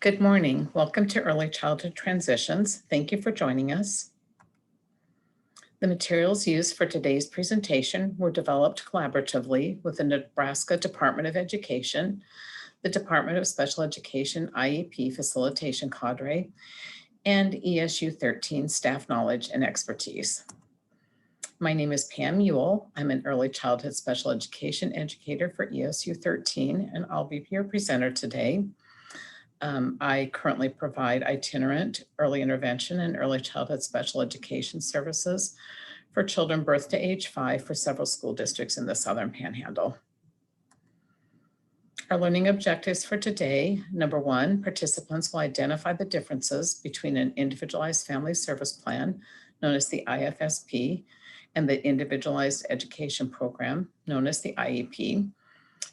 Good morning. Welcome to Early Childhood Transitions. Thank you for joining us. The materials used for today's presentation were developed collaboratively with the Nebraska Department of Education, the Department of Special Education IEP Facilitation Cadre, and ESU 13 staff knowledge and expertise. My name is Pam Ewell. I'm an early childhood special education educator for ESU 13, and I'll be your presenter today. I currently provide itinerant early intervention and early childhood special education services for children birth to age 5 for several school districts in the Southern Panhandle. Our learning objectives for today: number 1, participants will identify the differences between an Individualized Family Service Plan, known as the IFSP, and the Individualized Education Program, known as the IEP.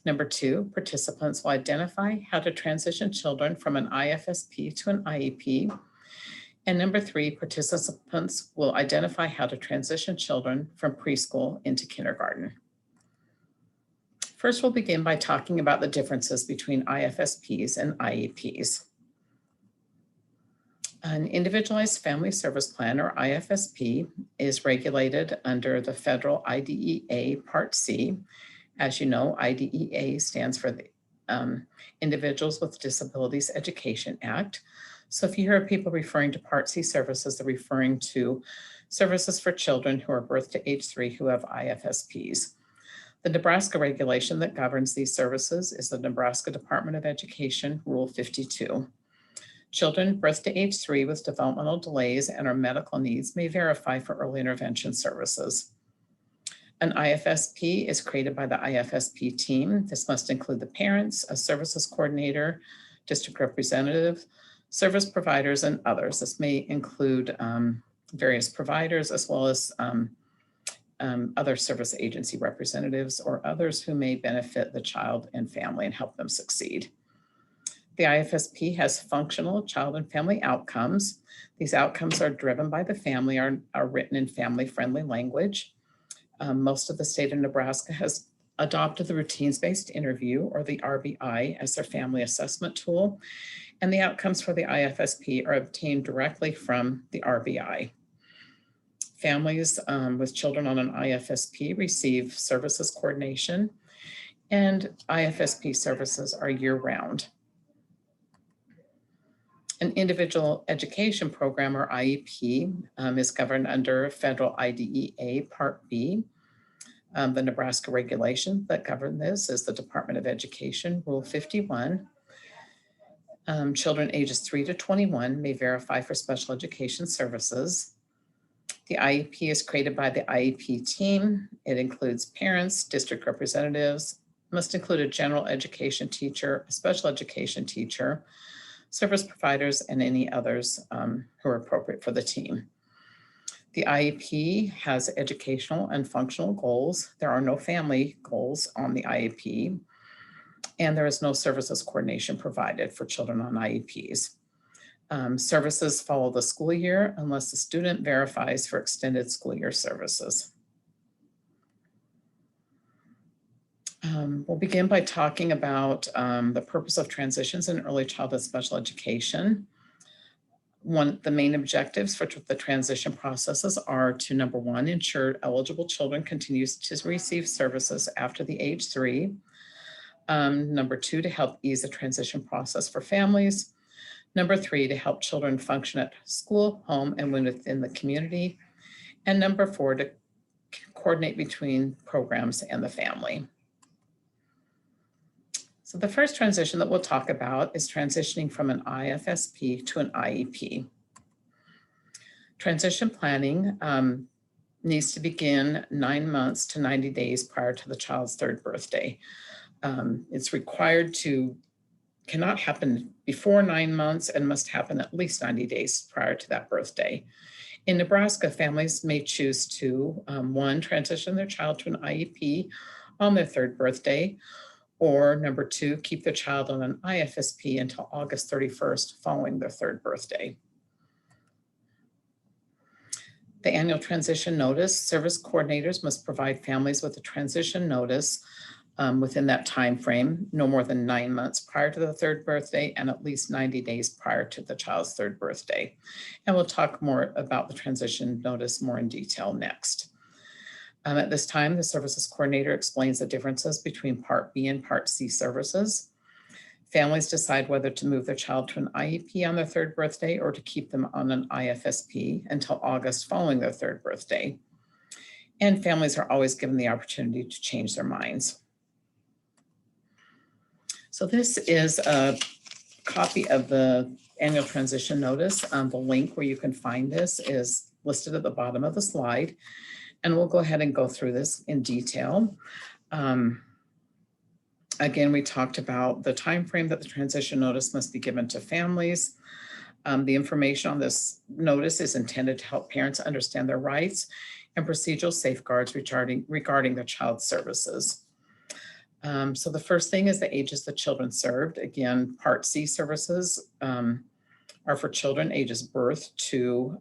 Number 2, participants will identify how to transition children from an IFSP to an IEP. And number 3, participants will identify how to transition children from preschool into kindergarten. First, we'll begin by talking about the differences between IFSPs and IEPs. An Individualized Family Service Plan, or IFSP, is regulated under the federal IDEA Part C. As you know, IDEA stands for the Individuals with Disabilities Education Act. So if you hear people referring to Part C services, they're referring to services for children who are birth to age 3 who have IFSPs. The Nebraska regulation that governs these services is the Nebraska Department of Education Rule 52. Children birth to age 3 with developmental delays and or medical needs may verify for early intervention services. An IFSP is created by the IFSP team. This must include the parents, a services coordinator, district representative, service providers, and others. This may include various providers as well as other service agency representatives or others who may benefit the child and family and help them succeed. The IFSP has functional child and family outcomes. These outcomes are driven by the family, are written in family-friendly language. Most of the state of Nebraska has adopted the routines-based interview, or the RBI, as their family assessment tool, and the outcomes for the IFSP are obtained directly from the RBI. Families with children on an IFSP receive services coordination, and IFSP services are year-round. An individual education program, or IEP, is governed under federal IDEA Part B. The Nebraska regulation that governs this is the Department of Education Rule 51. Children ages 3 to 21 may verify for special education services. The IEP is created by the IEP team. It includes parents, district representatives, must include a general education teacher, a special education teacher, service providers, and any others who are appropriate for the team. The IEP has educational and functional goals. There are no family goals on the IEP, and there is no services coordination provided for children on IEPs. Services follow the school year unless the student verifies for extended school year services. We'll begin by talking about the purpose of transitions in early childhood special education. The main objectives for the transition processes are to, number 1, ensure eligible children continues to receive services after the age 3. Number 2, to help ease the transition process for families. Number 3, to help children function at school, home, and within the community. And number 4, to coordinate between programs and the family. So the first transition that we'll talk about is transitioning from an IFSP to an IEP. Transition planning needs to begin 9 months to 90 days prior to the child's 3rd birthday. It's required cannot happen before 9 months and must happen at least 90 days prior to that birthday. In Nebraska, families may choose to, 1, transition their child to an IEP on their 3rd birthday, or number 2, keep the child on an IFSP until August 31st following their 3rd birthday. The annual transition notice: service coordinators must provide families with a transition notice within that time frame, no more than 9 months prior to the third birthday and at least 90 days prior to the child's third birthday. And we'll talk more about the transition notice more in detail next. At this time, the services coordinator explains the differences between Part B and Part C services. Families decide whether to move their child to an IEP on their third birthday or to keep them on an IFSP until August following their third birthday. And families are always given the opportunity to change their minds. So this is a copy of the annual transition notice. The link where you can find this is listed at the bottom of the slide. And we'll go ahead and go through this in detail. Again, we talked about the time frame that the transition notice must be given to families. The information on this notice is intended to help parents understand their rights and procedural safeguards regarding their child's services. So the first thing is the ages of the children served. Again, Part C services are for children ages birth to,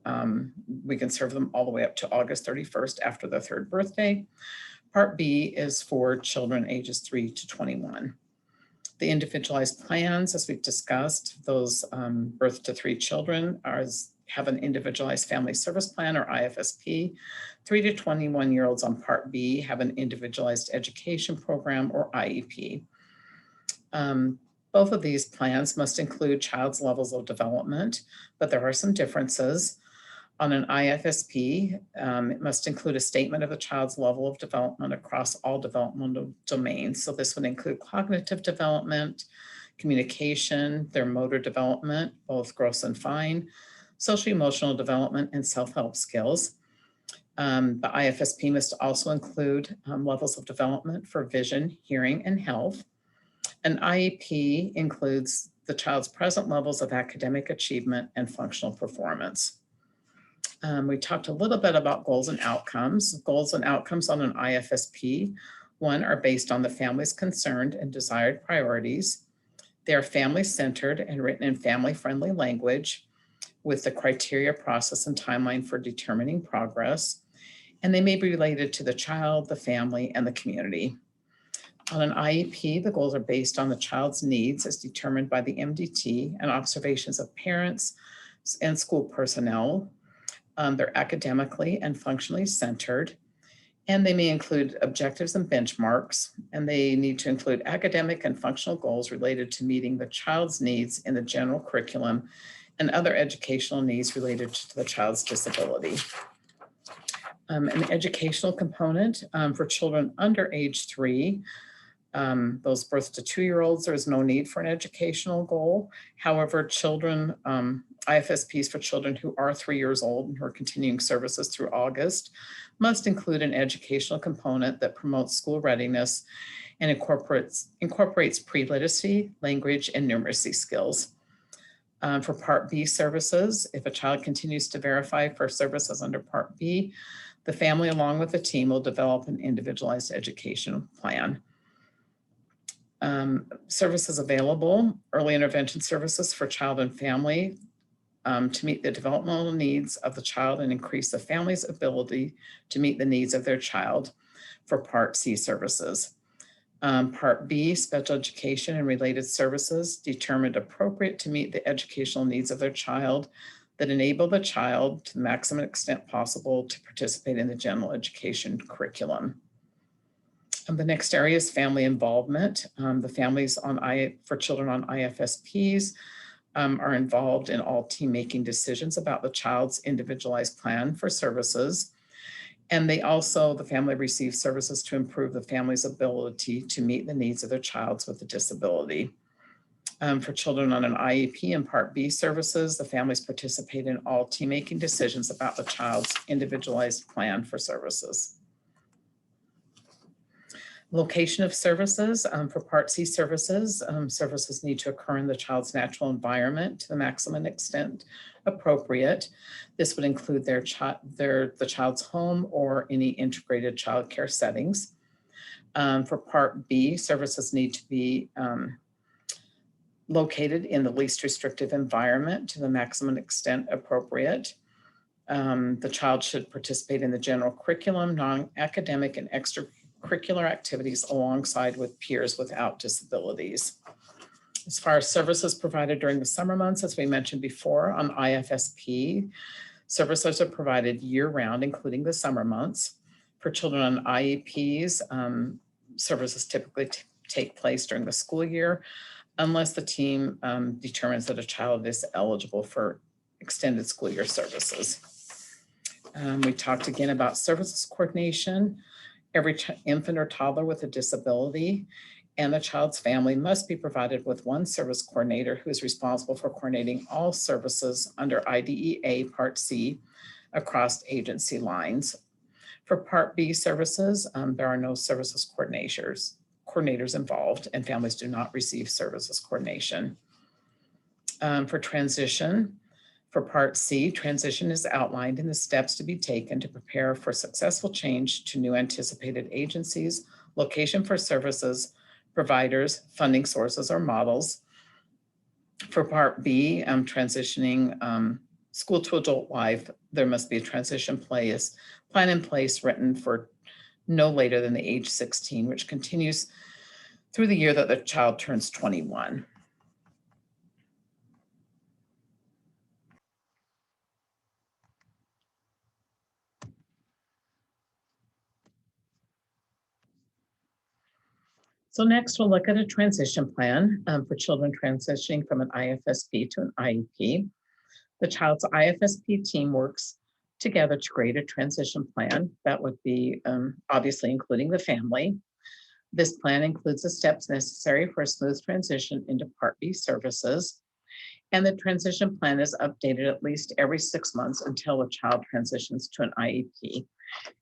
we can serve them all the way up to August 31st after their third birthday. Part B is for children ages 3 to 21. The individualized plans, as we've discussed, those birth to 3 children have an individualized family service plan or IFSP. 3 to 21-year-olds on Part B have an individualized education program or IEP. Both of these plans must include child's levels of development, but there are some differences. On an IFSP, it must include a statement of the child's level of development across all developmental domains. So this would include cognitive development, communication, their motor development, both gross and fine, social emotional development, and self-help skills. The IFSP must also include levels of development for vision, hearing, and health. An IEP includes the child's present levels of academic achievement and functional performance. We talked a little bit about goals and outcomes. Goals and outcomes on an IFSP, one, are based on the family's concerned and desired priorities. They are family-centered and written in family-friendly language with the criteria, process, and timeline for determining progress. And they may be related to the child, the family, and the community. On an IEP, the goals are based on the child's needs as determined by the MDT and observations of parents and school personnel. They're academically and functionally centered, and they may include objectives and benchmarks, and they need to include academic and functional goals related to meeting the child's needs in the general curriculum and other educational needs related to the child's disability. An educational component for children under age 3, those birth to 2-year-olds, there is no need for an educational goal. However, children, IFSPs for children who are 3 years old and who are continuing services through August must include an educational component that promotes school readiness and incorporates pre-literacy, language, and numeracy skills. For Part B services, if a child continues to verify for services under Part B, the family along with the team will develop an individualized education plan. Services available, early intervention services for child and family to meet the developmental needs of the child and increase the family's ability to meet the needs of their child for Part C services. Part B, special education and related services determined appropriate to meet the educational needs of their child that enable the child to the maximum extent possible to participate in the general education curriculum. The next area is family involvement. The families for children on IFSPs are involved in all team-making decisions about the child's individualized plan for services. And the family receives services to improve the family's ability to meet the needs of their child with a disability. For children on an IEP and Part B services, the families participate in all team-making decisions about the child's individualized plan for services. Location of services. For Part C services, services need to occur in the child's natural environment to the maximum extent appropriate. This would include the child's home or any integrated child care settings. For Part B, services need to be located in the least restrictive environment to the maximum extent appropriate. The child should participate in the general curriculum, non-academic and curricular activities alongside with peers without disabilities. As far as services provided during the summer months, as we mentioned before, on IFSP, services are provided year-round, including the summer months. For children on IEPs, services typically take place during the school year, unless the team determines that a child is eligible for extended school year services. We talked again about services coordination. Every infant or toddler with a disability and the child's family must be provided with one service coordinator who is responsible for coordinating all services under IDEA Part C across agency lines. For Part B services, there are no services coordinators involved, and families do not receive services coordination. For transition, for Part C, transition is outlined in the steps to be taken to prepare for successful change to new anticipated agencies, location for services, providers, funding sources, or models. For Part B, transitioning school to adult life, there must be a transition plan in place written for no later than the age 16, which continues through the year that the child turns 21. So next we'll look at a transition plan for children transitioning from an IFSP to an IEP. The child's IFSP team works together to create a transition plan that would be obviously including the family. This plan includes the steps necessary for a smooth transition into Part B services. And the transition plan is updated at least every 6 months until a child transitions to an IEP.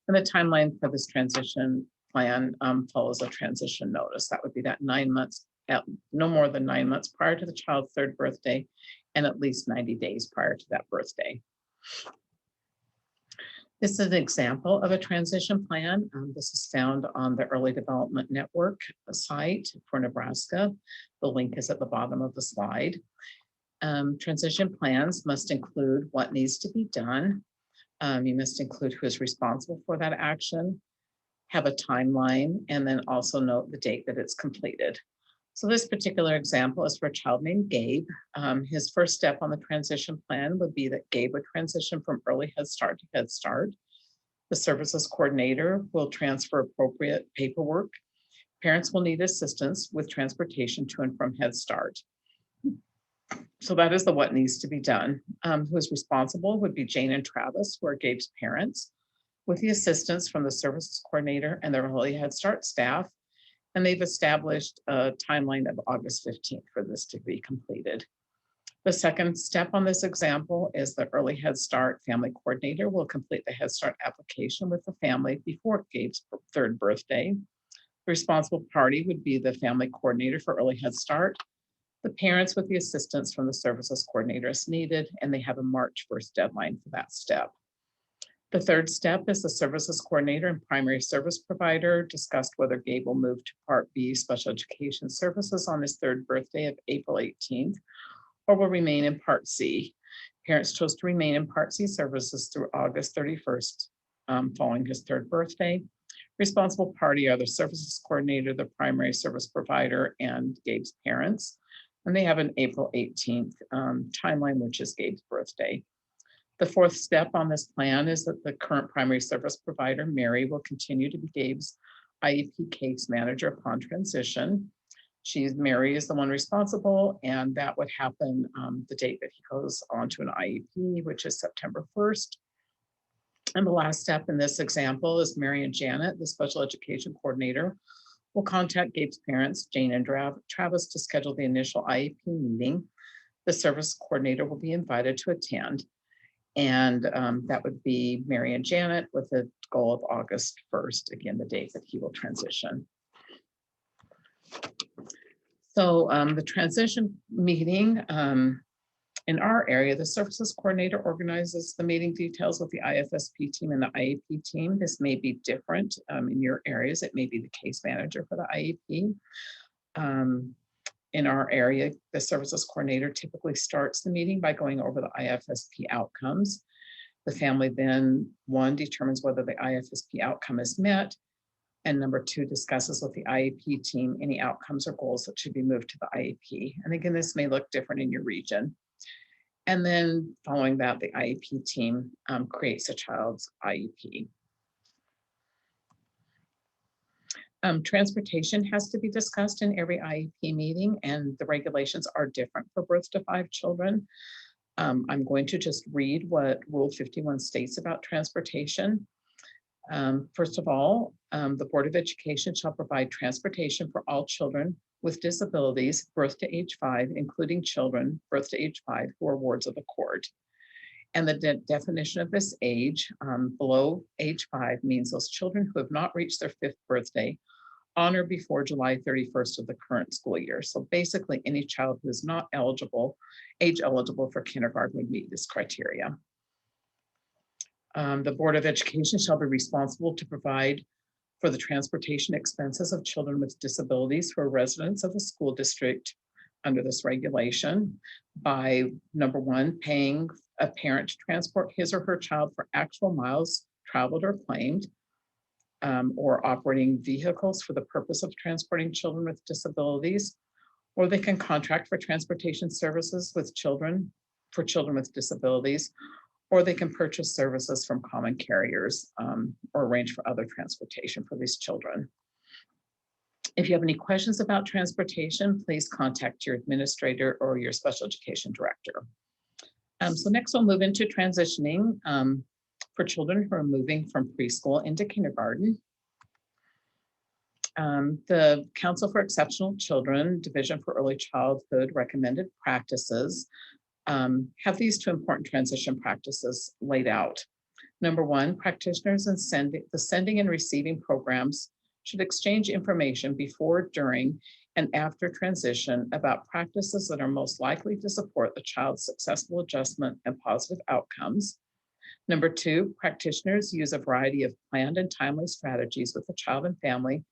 And the timeline for this transition plan follows a transition notice. That would be that 9 months, no more than 9 months prior to the child's 3rd birthday and at least 90 days prior to that birthday. This is an example of a transition plan. This is found on the Early Development Network site for Nebraska. The link is at the bottom of the slide. Transition plans must include what needs to be done. You must include who is responsible for that action, have a timeline, and then also note the date that it's completed. So this particular example is for a child named Gabe. His first step on the transition plan would be that Gabe would transition from early Head Start to Head Start. The services coordinator will transfer appropriate paperwork. Parents will need assistance with transportation to and from Head Start. So that is the what needs to be done. Who is responsible would be Jane and Travis, who are Gabe's parents, with the assistance from the services coordinator and the early Head Start staff. And they've established a timeline of August 15th for this to be completed. The second step on this example is the early Head Start family coordinator will complete the Head Start application with the family before Gabe's 3rd birthday. The responsible party would be the family coordinator for early Head Start, the parents with the assistance from the services coordinator as needed, and they have a March 1st deadline for that step. The third step is the services coordinator and primary service provider discussed whether Gabe will move to Part B special education services on his 3rd birthday of April 18th, or will remain in Part C. Parents chose to remain in Part C services through August 31st, following his 3rd birthday. Responsible party are the services coordinator, the primary service provider, and Gabe's parents. And they have an April 18th timeline, which is Gabe's birthday. The fourth step on this plan is that the current primary service provider, Mary, will continue to be Gabe's IEP case manager upon transition. Mary is the one responsible, and that would happen the date that he goes on to an IEP, which is September 1st. And the last step in this example is Mary and Janet, the special education coordinator, will contact Gabe's parents, Jane and Travis, to schedule the initial IEP meeting. The service coordinator will be invited to attend. And that would be Mary and Janet with a goal of August 1st, again, the date that he will transition. So the transition meeting in our area, the services coordinator organizes the meeting details with the IFSP team and the IEP team. This may be different in your areas. It may be the case manager for the IEP. In our area, the services coordinator typically starts the meeting by going over the IFSP outcomes. The family then, one, determines whether the IFSP outcome is met, And number 2 discusses with the IEP team any outcomes or goals that should be moved to the IEP. And again, this may look different in your region. And then following that, the IEP team creates a child's IEP. Transportation has to be discussed in every IEP meeting, and the regulations are different for birth to 5 children. I'm going to just read what Rule 51 states about transportation. First of all, the Board of Education shall provide transportation for all children with disabilities birth to age 5, including children birth to age 5 who are wards of the court. And the definition of this age below age 5 means those children who have not reached their 5th birthday on or before July 31st of the current school year. So basically, any child who is not age eligible for kindergarten would meet this criteria. The Board of Education shall be responsible to provide for the transportation expenses of children with disabilities who are residents of the school district under this regulation by, number 1, paying a parent to transport his or her child for actual miles traveled or claimed, or operating vehicles for the purpose of transporting children with disabilities, or they can contract for transportation services with children with disabilities, or they can purchase services from common carriers or arrange for other transportation for these children. If you have any questions about transportation, please contact your administrator or your special education director. So next we'll move into transitioning for children who are moving from preschool into kindergarten. The Council for Exceptional Children, Division for Early Childhood recommended practices have these 2 important transition practices laid out. Number 1, practitioners and the sending and receiving programs should exchange information before, during, and after transition about practices that are most likely to support the child's successful adjustment and positive outcomes. Number 2, practitioners use a variety of planned and timely strategies with the child and family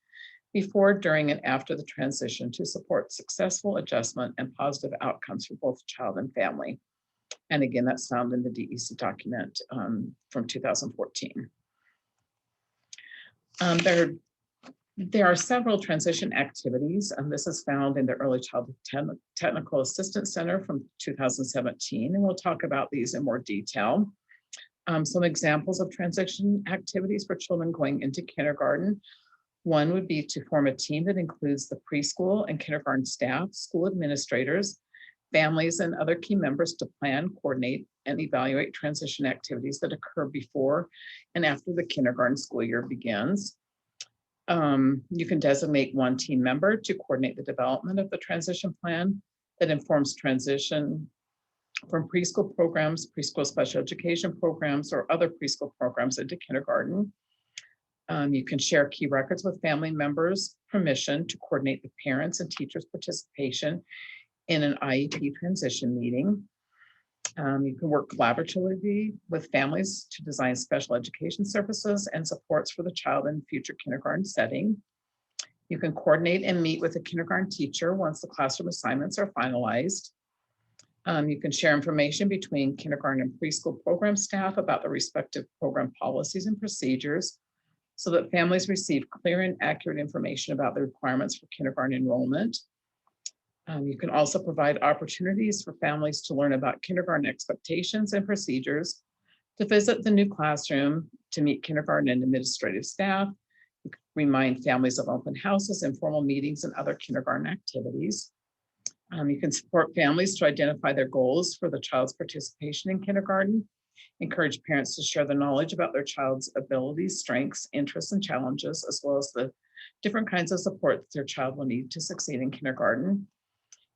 before, during, and after the transition to support successful adjustment and positive outcomes for both child and family. And again, that's found in the DEC document from 2014. There are several transition activities, and this is found in the Early Childhood Technical Assistance Center from 2017, and we'll talk about these in more detail. Some examples of transition activities for children going into kindergarten. 1 would be to form a team that includes the preschool and kindergarten staff, school administrators, families, and other key members to plan, coordinate, and evaluate transition activities that occur before and after the kindergarten school year begins. You can designate 1 team member to coordinate the development of the transition plan that informs transition from preschool programs, preschool special education programs, or other preschool programs into kindergarten. You can share key records with family members' permission to coordinate the parents' and teachers' participation in an IEP transition meeting. You can work collaboratively with families to design special education services and supports for the child in future kindergarten setting. You can coordinate and meet with a kindergarten teacher once the classroom assignments are finalized. You can share information between kindergarten and preschool program staff about the respective program policies and procedures so that families receive clear and accurate information about the requirements for kindergarten enrollment. You can also provide opportunities for families to learn about kindergarten expectations and procedures, to visit the new classroom, to meet kindergarten and administrative staff. You can remind families of open houses, informal meetings, and other kindergarten activities. You can support families to identify their goals for the child's participation in kindergarten, encourage parents to share the knowledge about their child's abilities, strengths, interests, and challenges, as well as the different kinds of support that their child will need to succeed in kindergarten.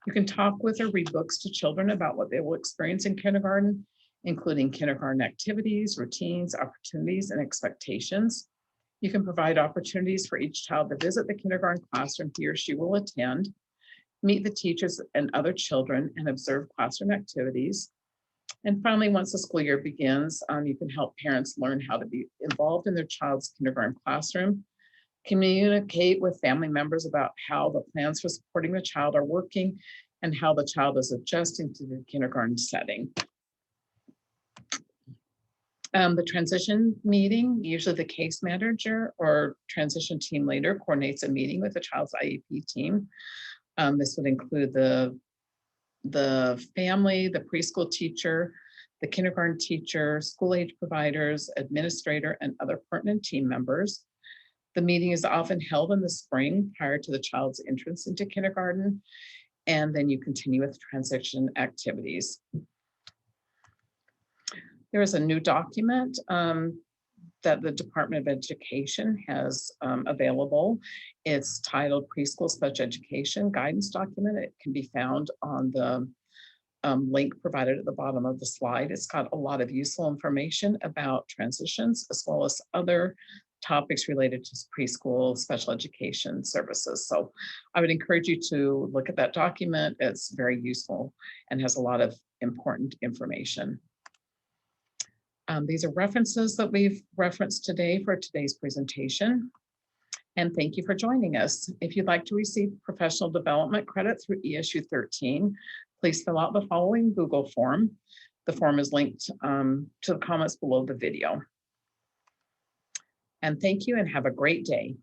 You can talk with or read books to children about what they will experience in kindergarten, including kindergarten activities, routines, opportunities, and expectations. You can provide opportunities for each child to visit the kindergarten classroom he or she will attend, meet the teachers and other children, and observe classroom activities. And finally, once the school year begins, you can help parents learn how to be involved in their child's kindergarten classroom, communicate with family members about how the plans for supporting the child are working and how the child is adjusting to the kindergarten setting. The transition meeting, usually the case manager or transition team leader coordinates a meeting with the child's IEP team. This would include the family, the preschool teacher, the kindergarten teacher, school age providers, administrator, and other pertinent team members. The meeting is often held in the spring prior to the child's entrance into kindergarten, and then you continue with transition activities. There is a new document that the Department of Education has available. It's titled Preschool Special Education Guidance Document. It can be found on the link provided at the bottom of the slide. It's got a lot of useful information about transitions as well as other topics related to preschool special education services. So I would encourage you to look at that document. It's very useful and has a lot of important information. These are references that we've referenced today for today's presentation. And thank you for joining us. If you'd like to receive professional development credit through ESU 13, please fill out the following Google form. The form is linked to the comments below the video. And thank you and have a great day.